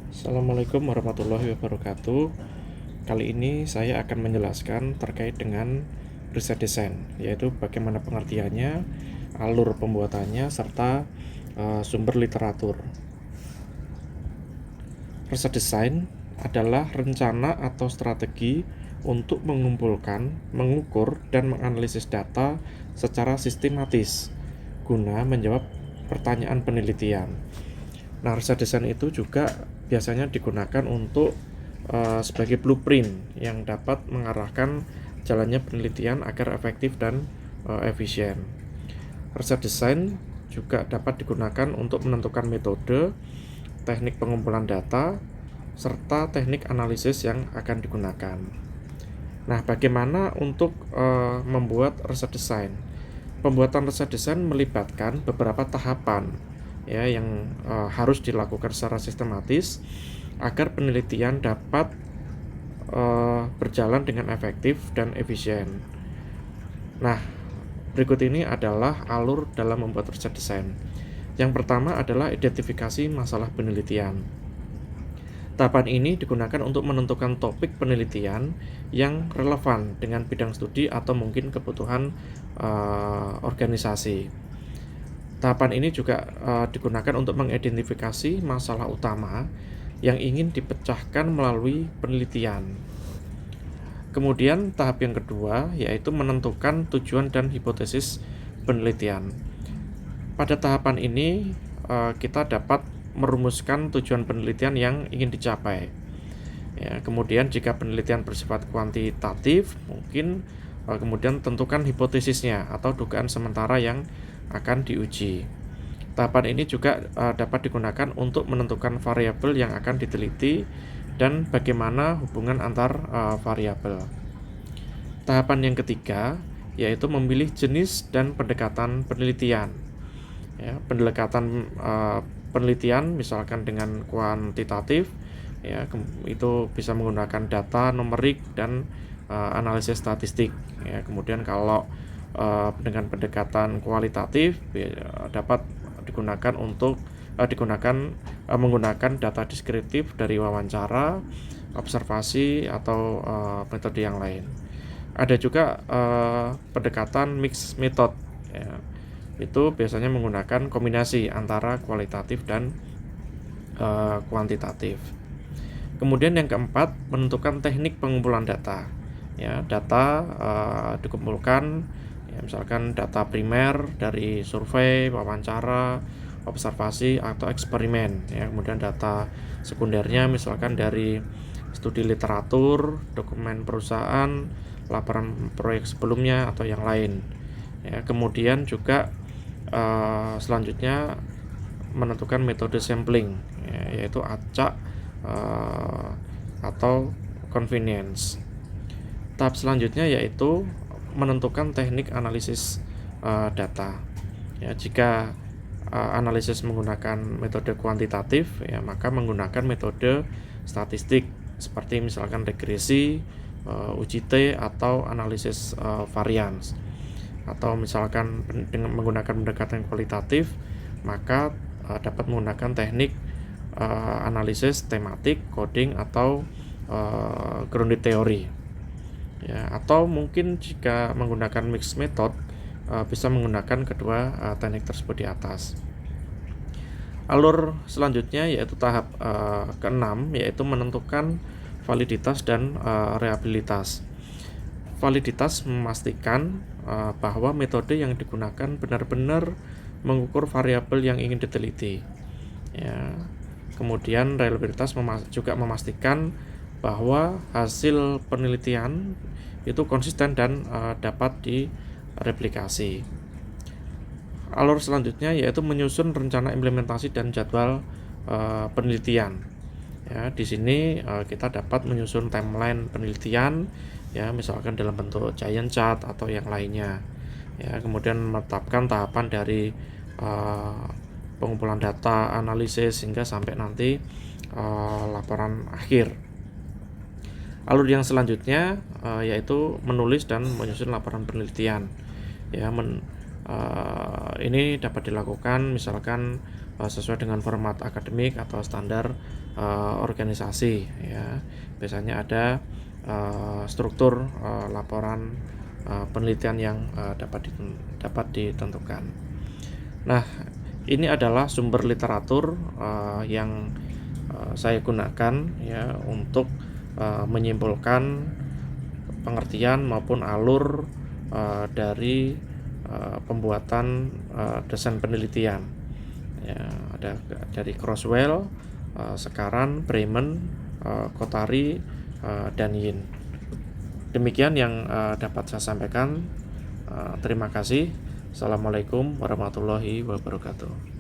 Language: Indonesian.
Assalamualaikum warahmatullahi wabarakatuh. Kali ini saya akan menjelaskan terkait dengan riset desain, yaitu bagaimana pengertiannya, alur pembuatannya, serta sumber literatur. Riset desain adalah rencana atau strategi untuk mengumpulkan, mengukur, dan menganalisis data secara sistematis guna menjawab pertanyaan penelitian. Nah, riset desain itu juga biasanya digunakan untuk sebagai blueprint yang dapat mengarahkan jalannya penelitian agar efektif dan efisien. Riset desain juga dapat digunakan untuk menentukan metode, teknik pengumpulan data, serta teknik analisis yang akan digunakan. Nah, bagaimana untuk membuat riset desain? Pembuatan riset desain melibatkan beberapa tahapan ya yang harus dilakukan secara sistematis agar penelitian dapat berjalan dengan efektif dan efisien. Nah, berikut ini adalah alur dalam membuat riset desain. Yang pertama adalah identifikasi masalah penelitian. Tahapan ini digunakan untuk menentukan topik penelitian yang relevan dengan bidang studi atau mungkin kebutuhan organisasi. Tahapan ini juga digunakan untuk mengidentifikasi masalah utama yang ingin dipecahkan melalui penelitian. Kemudian tahap yang kedua yaitu menentukan tujuan dan hipotesis penelitian. Pada tahapan ini kita dapat merumuskan tujuan penelitian yang ingin dicapai. Ya, kemudian jika penelitian bersifat kuantitatif, mungkin kemudian tentukan hipotesisnya atau dugaan sementara yang akan diuji. Tahapan ini juga dapat digunakan untuk menentukan variabel yang akan diteliti dan bagaimana hubungan antar variabel. Tahapan yang ketiga yaitu memilih jenis dan pendekatan penelitian. Ya, pendekatan penelitian misalkan dengan kuantitatif, ya itu bisa menggunakan data numerik dan analisis statistik. Ya, kemudian kalau dengan pendekatan kualitatif dapat digunakan untuk menggunakan data deskriptif dari wawancara, observasi atau metode yang lain. Ada juga pendekatan mixed method, ya. Itu biasanya menggunakan kombinasi antara kualitatif dan kuantitatif. Kemudian yang keempat, menentukan teknik pengumpulan data. Ya, data dikumpulkan, ya, misalkan data primer dari survei, wawancara, observasi atau eksperimen. Ya, kemudian data sekundernya misalkan dari studi literatur, dokumen perusahaan, laporan proyek sebelumnya atau yang lain. Ya, kemudian juga selanjutnya menentukan metode sampling, ya, yaitu acak atau convenience. Tahap selanjutnya yaitu menentukan teknik analisis data. Ya, jika analisis menggunakan metode kuantitatif, ya maka menggunakan metode statistik seperti misalkan regresi, uji T atau analisis varians. Atau misalkan dengan menggunakan pendekatan kualitatif, maka dapat menggunakan teknik analisis tematik, coding atau grounded theory. Ya, atau mungkin jika menggunakan mixed method bisa menggunakan kedua teknik tersebut di atas. Alur selanjutnya yaitu tahap keenam, yaitu menentukan validitas dan reliabilitas. Validitas memastikan bahwa metode yang digunakan benar-benar mengukur variabel yang ingin diteliti. Ya. Kemudian reliabilitas juga memastikan bahwa hasil penelitian itu konsisten dan dapat direplikasi. Alur selanjutnya yaitu menyusun rencana implementasi dan jadwal penelitian. Ya, di sini kita dapat menyusun timeline penelitian, ya misalkan dalam bentuk giant chart atau yang lainnya. Ya, kemudian menetapkan tahapan dari pengumpulan data, analisis hingga sampai nanti laporan akhir. Alur yang selanjutnya yaitu menulis dan menyusun laporan penelitian. Ya, ini dapat dilakukan misalkan sesuai dengan format akademik atau standar organisasi ya. Biasanya ada struktur laporan penelitian yang dapat ditentukan. Nah, ini adalah sumber literatur yang saya gunakan ya untuk menyimpulkan pengertian maupun alur dari pembuatan desain penelitian. Ya, ada dari Crosswell, Sekaran, Bremen, Kotari, dan Yin. Demikian yang dapat saya sampaikan. Terima kasih. Assalamualaikum warahmatullahi wabarakatuh.